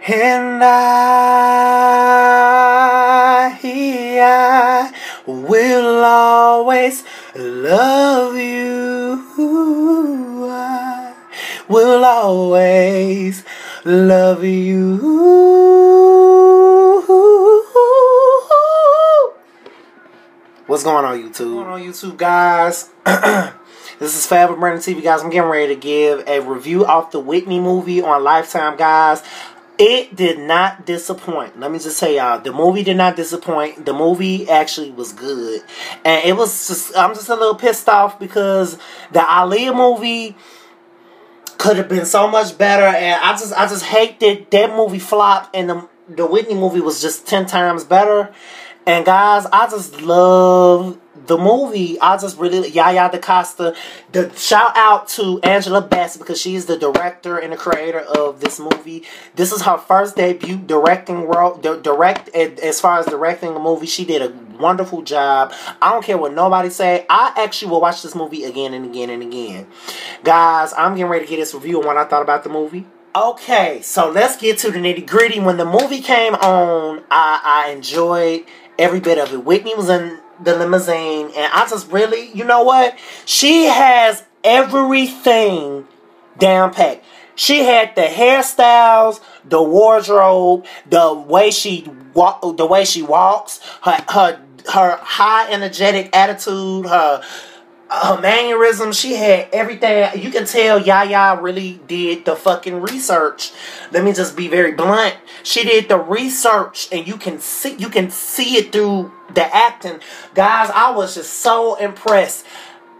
And I will always love you. I will always love you. What's going on, YouTube? What's going on, YouTube, guys? This is Fab with Brandon TV, guys. I'm getting ready to give a review of the Whitney movie on Lifetime, guys. It did not disappoint. Let me just tell y'all, the movie did not disappoint. The movie actually was good. And it was just, I'm just a little pissed off because the Aaliyah movie could have been so much better. And I just hate that that movie flopped and the Whitney movie was just 10 times better. And guys, I just love the movie. I just really, Yaya DaCosta. The shout out to Angela Bassett because she's the director and the creator of this movie. This is her first debut directing role. As far as directing a movie, she did a wonderful job. I don't care what nobody say. I actually will watch this movie again and again and again. Guys, I'm getting ready to get this review on what I thought about the movie. Okay, so let's get to the nitty gritty. When the movie came on, I enjoyed every bit of it. Whitney was in the limousine, and I just really, you know what? She has everything down packed. She had the hairstyles, the wardrobe, the way she walks, her high energetic attitude, her mannerism. She had everything. You can tell Yaya really did the fucking research. Let me just be very blunt. She did the research, and you can see it through the acting. Guys, I was just so impressed.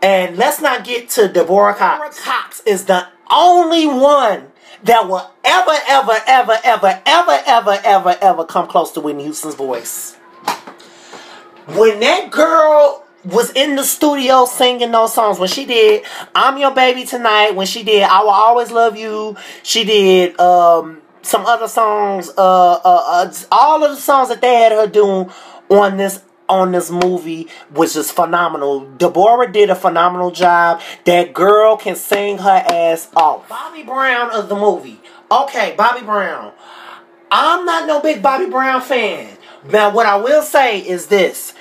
And let's not get to Deborah Cox. Deborah Cox is the only one that will ever come close to Whitney Houston's voice. When that girl was in the studio singing those songs, when she did I'm Your Baby Tonight, when she did I Will Always Love You, she did some other songs, all of the songs that they had her doing on this movie was just phenomenal. Deborah did a phenomenal job. That girl can sing her ass off. Bobby Brown of the movie. Okay, Bobby Brown. I'm not no big Bobby Brown fan. Now, what I will say is this.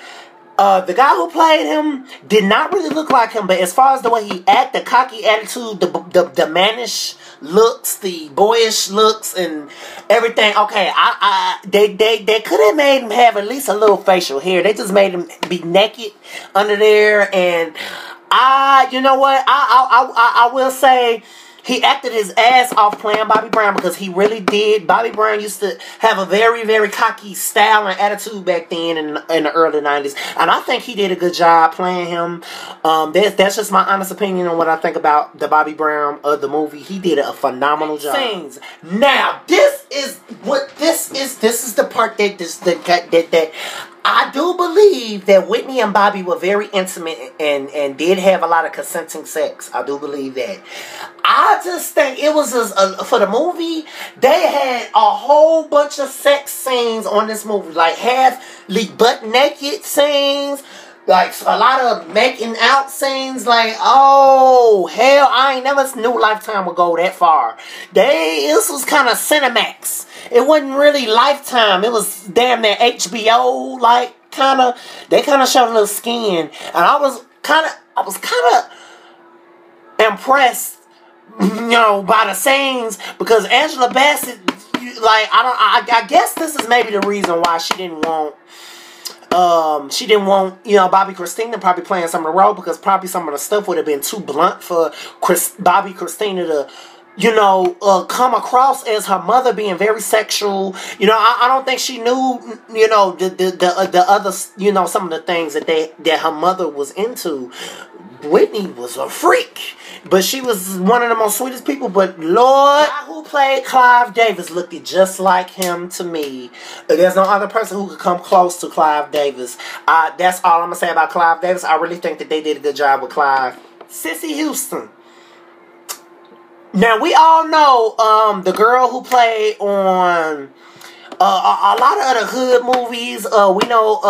The guy who played him did not really look like him, but as far as the way he acted, the cocky attitude, the mannish looks, the boyish looks, and everything. Okay, they could have made him have at least a little facial hair. They just made him be naked under there, and you know what? I will say, he acted his ass off playing Bobby Brown because he really did. Bobby Brown used to have a very, very cocky style and attitude back then in the early 90s. And I think he did a good job playing him. That's just my honest opinion on what I think about the Bobby Brown of the movie. He did a phenomenal job. Sings. Now, this is the part that I do believe that Whitney and Bobby were very intimate and did have a lot of consenting sex. I do believe that. I just think it was just, for the movie, they had a whole bunch of sex scenes on this movie. Like half butt naked scenes. Like a lot of making out scenes. Like, oh, hell, I ain't never knew Lifetime would go that far. This was kind of Cinemax. It wasn't really Lifetime. It was damn near HBO, like, they kind of showed a little skin. And I was kind of impressed, you know, by the scenes, because Angela Bassett, like, I guess this is maybe the reason why she didn't want, you know, Bobby Christina probably playing some of the role, because probably some of the stuff would have been too blunt for Bobby Christina to, you know, come across as her mother being very sexual. You know, I don't think she knew, you know, the other, you know, some of the things that her mother was into. Whitney was a freak, but she was one of the most sweetest people. But Lord, who played Clive Davis looked just like him to me. There's no other person who could come close to Clive Davis. That's all I'm gonna say about Clive Davis. I really think that they did a good job with Clive. Sissy Houston. Now we all know the girl who played on a lot of other hood movies. We know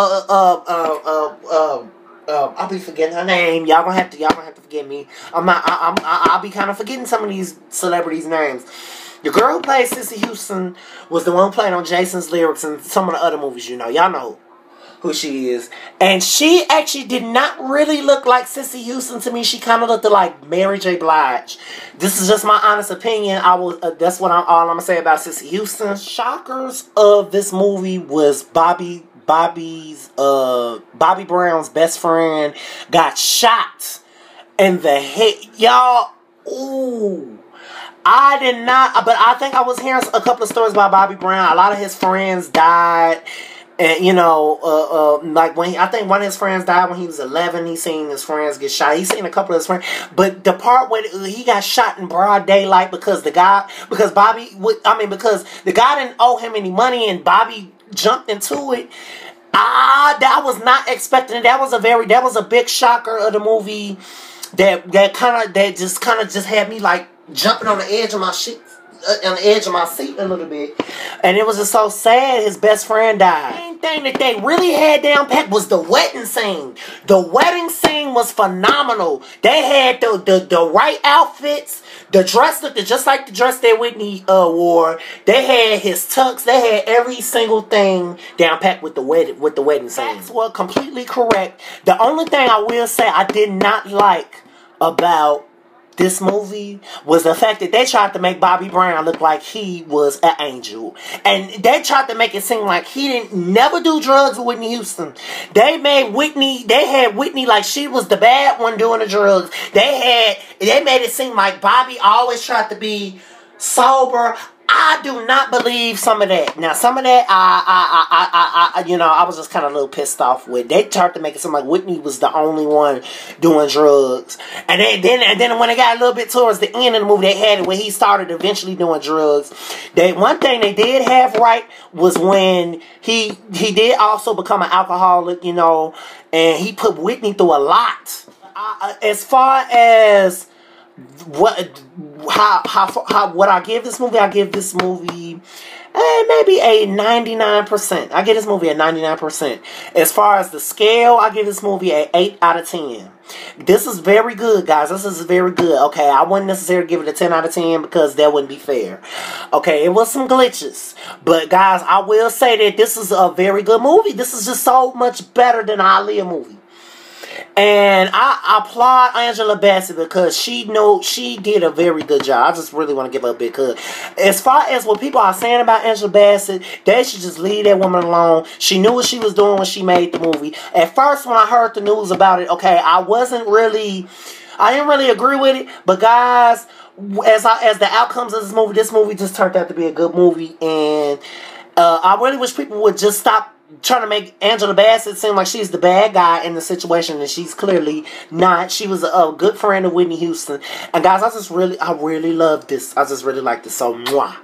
I'll be forgetting her name. Y'all gonna have to forgive me. I'll be kind of forgetting some of these celebrities' names. The girl who played Sissy Houston was the one who played on Jason's Lyrics and some of the other movies, you know. Y'all know who she is. And she actually did not really look like Sissy Houston to me. She kind of looked like Mary J. Blige. This is just my honest opinion. That's what all I'm going to say about Sissy Houston. Shockers of this movie was Bobby Brown's best friend got shot in the head. Y'all, ooh. I did not, but I think I was hearing a couple of stories about Bobby Brown. A lot of his friends died. And, you know, like I think one of his friends died when he was 11. He seen his friends get shot. He seen a couple of his friends. But the part where he got shot in broad daylight because the guy didn't owe him any money and Bobby jumped into it. That was not expecting it. That was a big shocker of the movie that just had me like jumping on the edge of my seat a little bit. And it was just so sad his best friend died. The main thing that they really had down pat was the wedding scene. The wedding scene was phenomenal. They had the right outfits. The dress looked just like the dress that Whitney wore. They had his tux. They had every single thing down pat with the wedding scene. Facts were completely correct. The only thing I will say I did not like about this movie was the fact that they tried to make Bobby Brown look like he was an angel. And they tried to make it seem like he didn't never do drugs with Whitney Houston. They had Whitney like she was the bad one doing the drugs. They made it seem like Bobby always tried to be sober. I do not believe some of that. Now, some of that, I was just kind of a little pissed off with. They tried to make it seem like Whitney was the only one doing drugs. And then when it got a little bit towards the end of the movie, they had it where he started eventually doing drugs. One thing they did have right was when he did also become an alcoholic, you know, and he put Whitney through a lot. As far as what I give this movie, maybe a 99%. I give this movie a 99%. As far as the scale, I give this movie a 8 out of 10. This is very good, guys. This is very good. Okay, I wouldn't necessarily give it a 10 out of 10 because that wouldn't be fair. Okay, it was some glitches. But, guys, I will say that this is a very good movie. This is just so much better than an Aaliyah movie. And I applaud Angela Bassett because she did a very good job. I just really want to give her a big hug. As far as what people are saying about Angela Bassett, they should just leave that woman alone. She knew what she was doing when she made the movie. At first, when I heard the news about it, okay, I didn't really agree with it. But guys, as the outcomes of this movie just turned out to be a good movie. And I really wish people would just stop trying to make Angela Bassett seem like she's the bad guy in the situation, and she's clearly not. She was a good friend of Whitney Houston. And guys, I really love this. I just really like this. So, mwah.